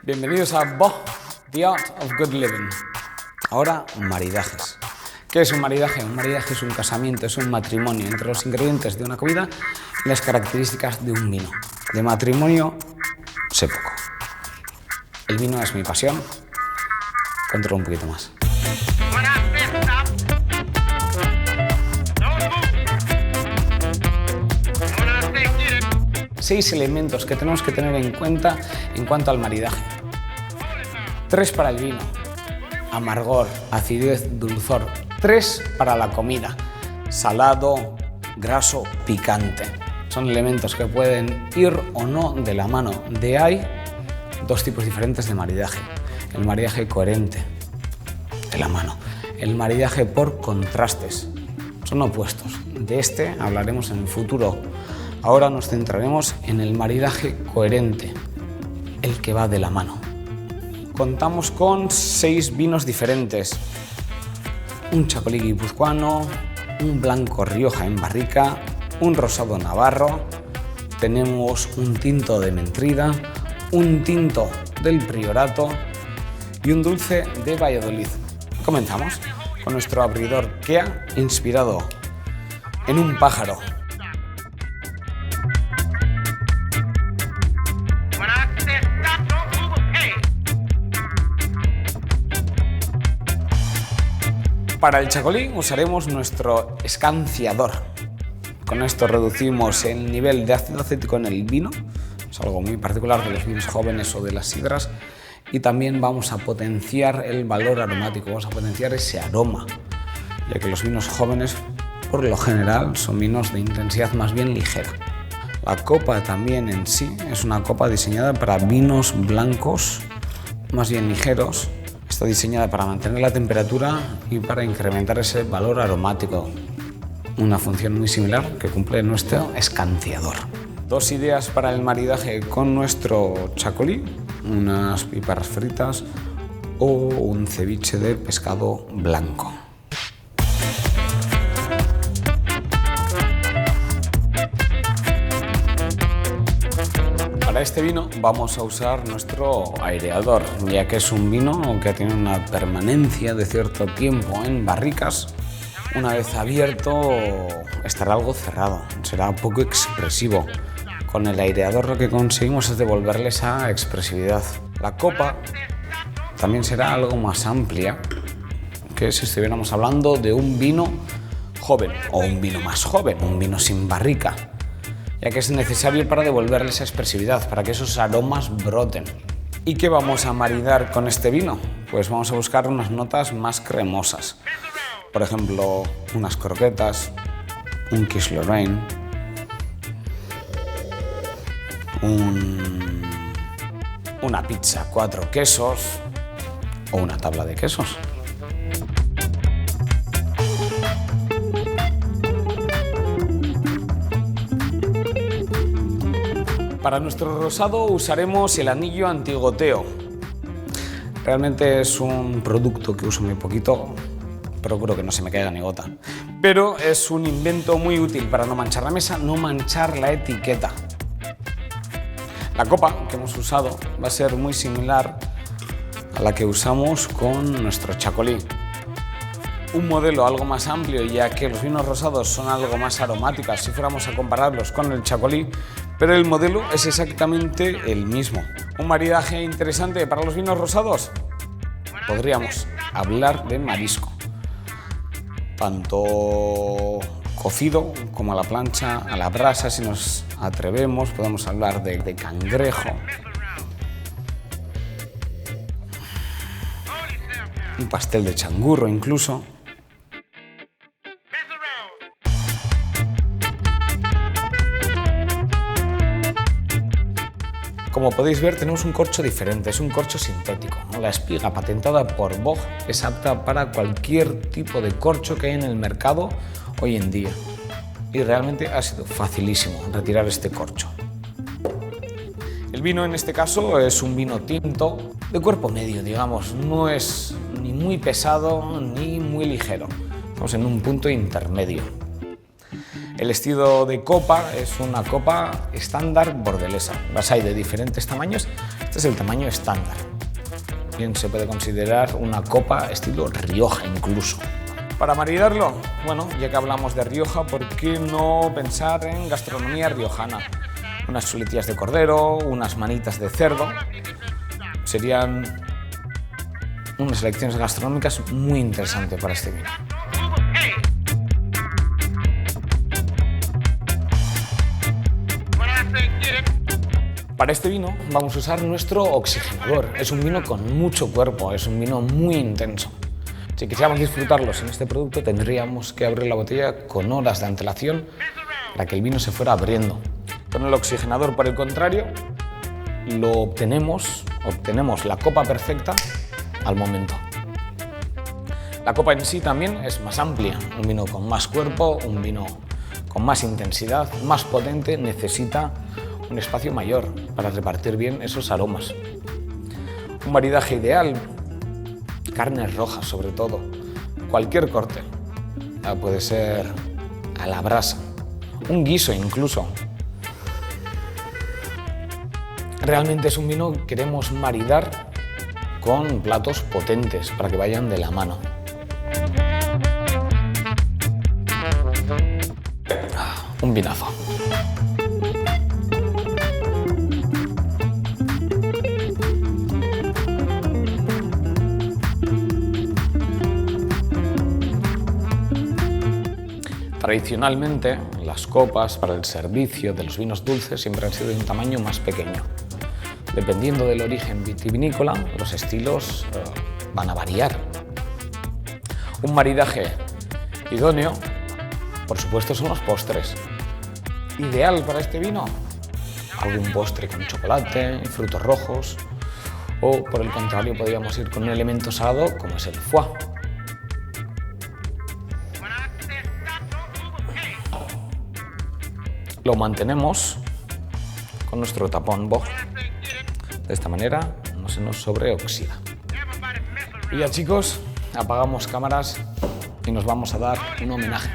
Bienvenidos a Bo, The Art of Good Living. Ahora, maridajes. ¿Qué es un maridaje? Un maridaje es un casamiento, es un matrimonio entre los ingredientes de una comida y las características de un vino. De matrimonio, sé poco. El vino es mi pasión. Controlo un poquito más. 6 elementos que tenemos que tener en cuenta en cuanto al maridaje. 3 para el vino: amargor, acidez, dulzor. 3 para la comida: salado, graso, picante. Son elementos que pueden ir o no de la mano. De ahí 2 tipos diferentes de maridaje: el maridaje coherente, de la mano; el maridaje por contrastes, son opuestos. De este hablaremos en el futuro. Ahora nos centraremos en el maridaje coherente, el que va de la mano. Contamos con 6 vinos diferentes: un chacolí guipuzcoano, un blanco Rioja en barrica, un rosado navarro, tenemos un tinto de Mentrida, un tinto del Priorato y un dulce de Valladolid. Comenzamos con nuestro abridor Kea, inspirado en un pájaro. Para el chacolí usaremos nuestro escanciador. Con esto reducimos el nivel de ácido acético en el vino, es algo muy particular de los vinos jóvenes o de las sidras, y también vamos a potenciar el valor aromático, vamos a potenciar ese aroma, ya que los vinos jóvenes por lo general son vinos de intensidad más bien ligera. La copa también en sí es una copa diseñada para vinos blancos más bien ligeros. Está diseñada para mantener la temperatura y para incrementar ese valor aromático. Una función muy similar que cumple nuestro escanciador. 2 ideas para el maridaje con nuestro chacolí: unas pipas fritas o un ceviche de pescado blanco. Para este vino vamos a usar nuestro aireador, ya que es un vino que tiene una permanencia de cierto tiempo en barricas. Una vez abierto estará algo cerrado, será poco expresivo. Con el aireador lo que conseguimos es devolverle esa expresividad. La copa también será algo más amplia que si estuviéramos hablando de un vino joven o un vino más joven, un vino sin barrica, ya que es necesario para devolverle esa expresividad, para que esos aromas broten. ¿Y qué vamos a maridar con este vino? Pues vamos a buscar unas notas más cremosas. Por ejemplo, unas croquetas, un quiche Lorraine, una pizza 4 quesos o una tabla de quesos. Para nuestro rosado usaremos el anillo antigoteo. Realmente es un producto que uso muy poquito, procuro que no se me caiga ni gota. Pero es un invento muy útil para no manchar la mesa, no manchar la etiqueta. La copa que hemos usado va a ser muy similar a la que usamos con nuestro chacolí. Un modelo algo más amplio, ya que los vinos rosados son algo más aromáticos si fuéramos a compararlos con el chacolí, pero el modelo es exactamente el mismo. Un maridaje interesante para los vinos rosados: podríamos hablar de marisco, tanto cocido como a la plancha, a la brasa si nos atrevemos. Podemos hablar de cangrejo, un pastel de changurro incluso. Como podéis ver, tenemos un corcho diferente, es un corcho sintético. La espiga patentada por Bock es apta para cualquier tipo de corcho que hay en el mercado hoy en día. Y realmente ha sido facilísimo retirar este corcho. El vino en este caso es un vino tinto de cuerpo medio, digamos. No es ni muy pesado ni muy ligero. Estamos en un punto intermedio. El estilo de copa es una copa estándar bordelesa. Las hay de diferentes tamaños. Esta Este es el tamaño estándar. Bien, se puede considerar una copa estilo Rioja incluso. Para maridarlo, bueno, ya que hablamos de Rioja, ¿por qué no pensar en gastronomía riojana? Unas chuletillas de cordero, unas manitas de cerdo, serían unas elecciones gastronómicas muy interesantes para este vino. Para este vino vamos a usar nuestro oxigenador. Es un vino con mucho cuerpo, es un vino muy intenso. Si quisiéramos disfrutarlos en este producto, tendríamos que abrir la botella con horas de antelación para que el vino se fuera abriendo. Con el oxigenador, por el contrario, obtenemos la copa perfecta al momento. La copa en sí también es más amplia, un vino con más cuerpo, un vino con más intensidad, más potente, necesita un espacio mayor para repartir bien esos aromas. Un maridaje ideal, carnes rojas sobre todo, cualquier corte, puede ser a la brasa, un guiso incluso. Realmente es un vino que queremos maridar con platos potentes para que vayan de la mano. Un vinazo. Tradicionalmente, las copas para el servicio de los vinos dulces siempre han sido de un tamaño más pequeño. Dependiendo del origen vitivinícola, los estilos van a variar. Un maridaje idóneo, por supuesto, son los postres. Ideal para este vino, algún postre con chocolate, frutos rojos, o por el contrario podríamos ir con un elemento salado como es el foie. Lo mantenemos con nuestro tapón Bock. De esta manera no se nos sobreoxida. Y ya, chicos, apagamos cámaras y nos vamos a dar un homenaje.